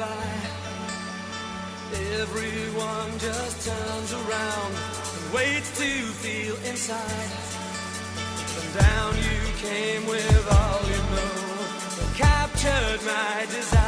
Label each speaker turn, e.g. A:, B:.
A: by. Everyone just turns around and waits to feel inside. And down you came with all you know and captured my desire.